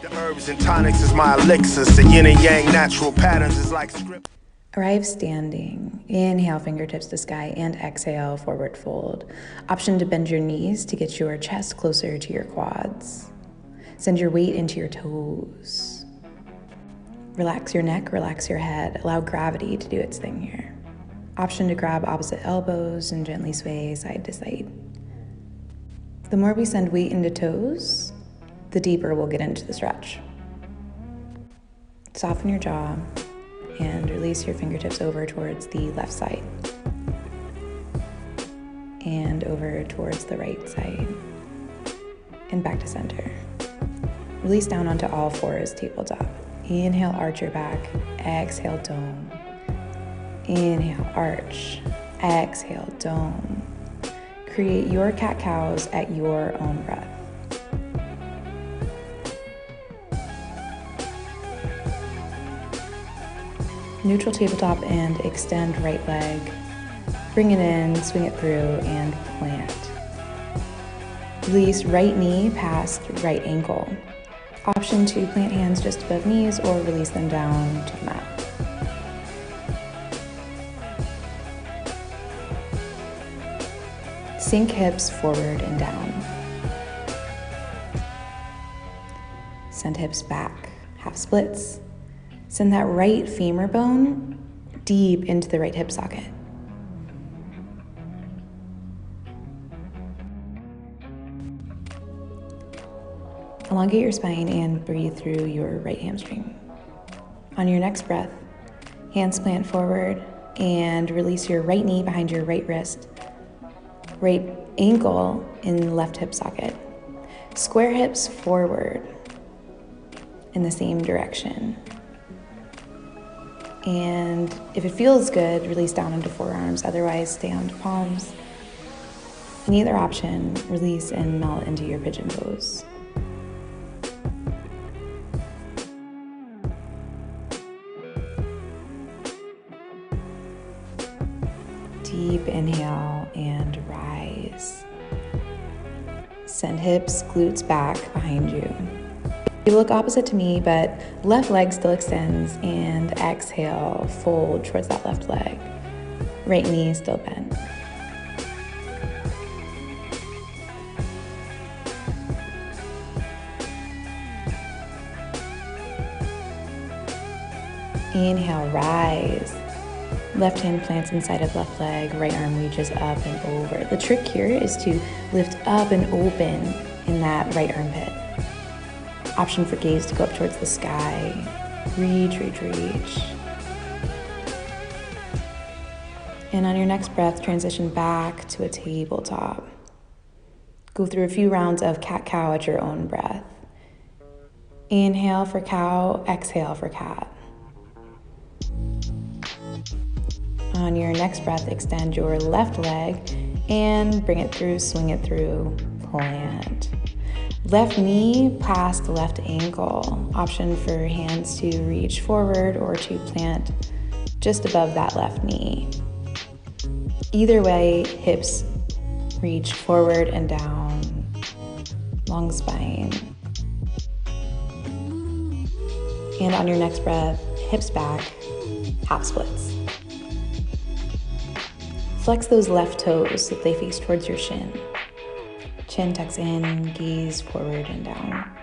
The herbs and tonics is my elixirs. The yin and yang natural patterns is like script. Arrive standing. Inhale, fingertips to sky, and exhale, forward fold. Option to bend your knees to get your chest closer to your quads. Send your weight into your toes. Relax your neck, relax your head. Allow gravity to do its thing here. Option to grab opposite elbows and gently sway side to side. The more we send weight into toes, the deeper we'll get into the stretch. Soften your jaw and release your fingertips over towards the left side and over towards the right side and back to center. Release down onto all fours, tabletop. Inhale, arch your back. Exhale, dome. Inhale, arch. Exhale, dome. Create your cat-cows at your own breath. Neutral tabletop and extend right leg. Bring it in, swing it through, and plant. Release right knee past right ankle. Option to plant hands just above knees or release them down to the mat. Sink hips forward and down. Send hips back, half splits. Send that right femur bone deep into the right hip socket. Elongate your spine and breathe through your right hamstring. On your next breath, hands plant forward and release your right knee behind your right wrist, right ankle in left hip socket. Square hips forward in the same direction. And if it feels good, release down into forearms, otherwise stay onto palms. In either option, release and melt into your pigeon pose. Deep inhale and rise. Send hips, glutes back behind you. You look opposite to me, but left leg still extends, and exhale, fold towards that left leg. Right knee still bent. Inhale, rise. Left hand plants inside of left leg, right arm reaches up and over. The trick here is to lift up and open in that right armpit. Option for gaze to go up towards the sky. Reach, reach, reach. And on your next breath, transition back to a tabletop. Go through a few rounds of cat-cow at your own breath. Inhale for cow, exhale for cat. On your next breath, extend your left leg and bring it through, swing it through, plant. Left knee past left ankle. Option for hands to reach forward or to plant just above that left knee. Either way, hips reach forward and down, long spine. And on your next breath, hips back, half splits. Flex those left toes so that they face towards your shin. Chin tucks in, gaze forward and down.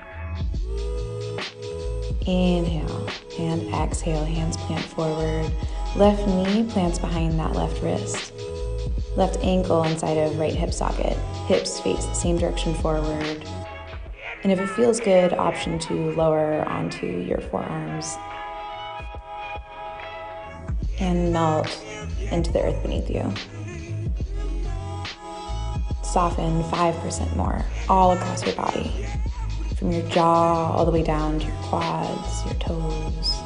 Inhale and exhale, hands plant forward. Left knee plants behind that left wrist. Left ankle inside of right hip socket. Hips face the same direction forward. And if it feels good, option to lower onto your forearms and melt into the earth beneath you. Soften 5% more all across your body, from your jaw all the way down to your quads, your toes.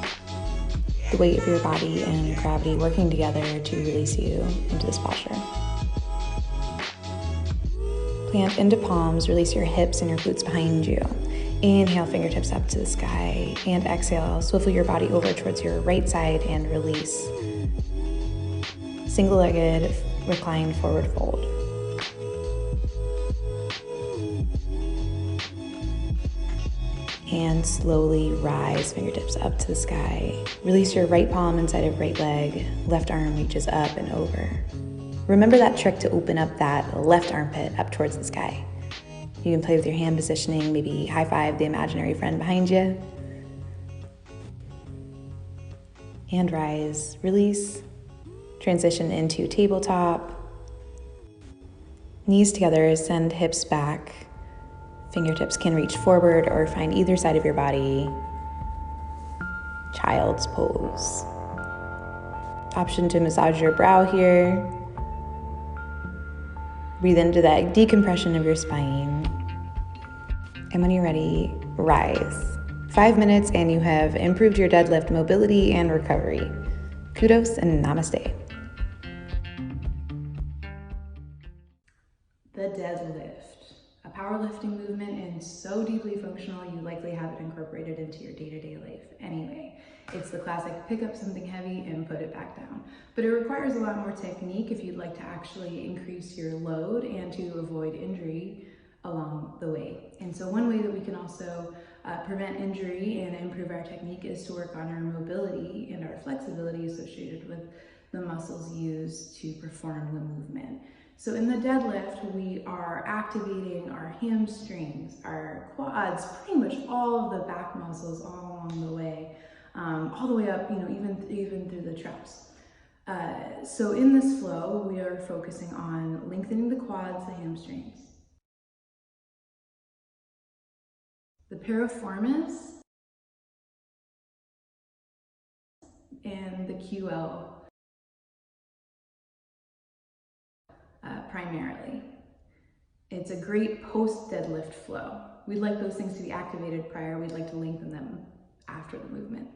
The weight of your body and gravity working together to release you into this posture. Plant into palms, release your hips and your glutes behind you. Inhale, fingertips up to the sky, and exhale, swivel your body over towards your right side and release. Single-legged, reclined forward fold. And slowly rise fingertips up to the sky. Release your right palm inside of right leg. Left arm reaches up and over. Remember that trick to open up that left armpit up towards the sky. You can play with your hand positioning, maybe high five the imaginary friend behind you. And rise, release. Transition into tabletop. Knees together, send hips back. Fingertips can reach forward or find either side of your body. Child's pose. Option to massage your brow here. Breathe into that decompression of your spine. And when you're ready, rise. 5 minutes and you have improved your deadlift mobility and recovery. Kudos and namaste. The deadlift, a powerlifting movement and so deeply functional you likely have it incorporated into your day-to-day life anyway. It's the classic pick up something heavy and put it back down. But it requires a lot more technique if you'd like to actually increase your load and to avoid injury along the way. And so one way that we can also prevent injury and improve our technique is to work on our mobility and our flexibility associated with the muscles used to perform the movement. So in the deadlift, we are activating our hamstrings, our quads, pretty much all of the back muscles all along the way, all the way up, even through the traps. So in this flow, we are focusing on lengthening the quads, the hamstrings, the piriformis, and the QL primarily. It's a great post-deadlift flow. We'd like those things to be activated prior. We'd like to lengthen them after the movement.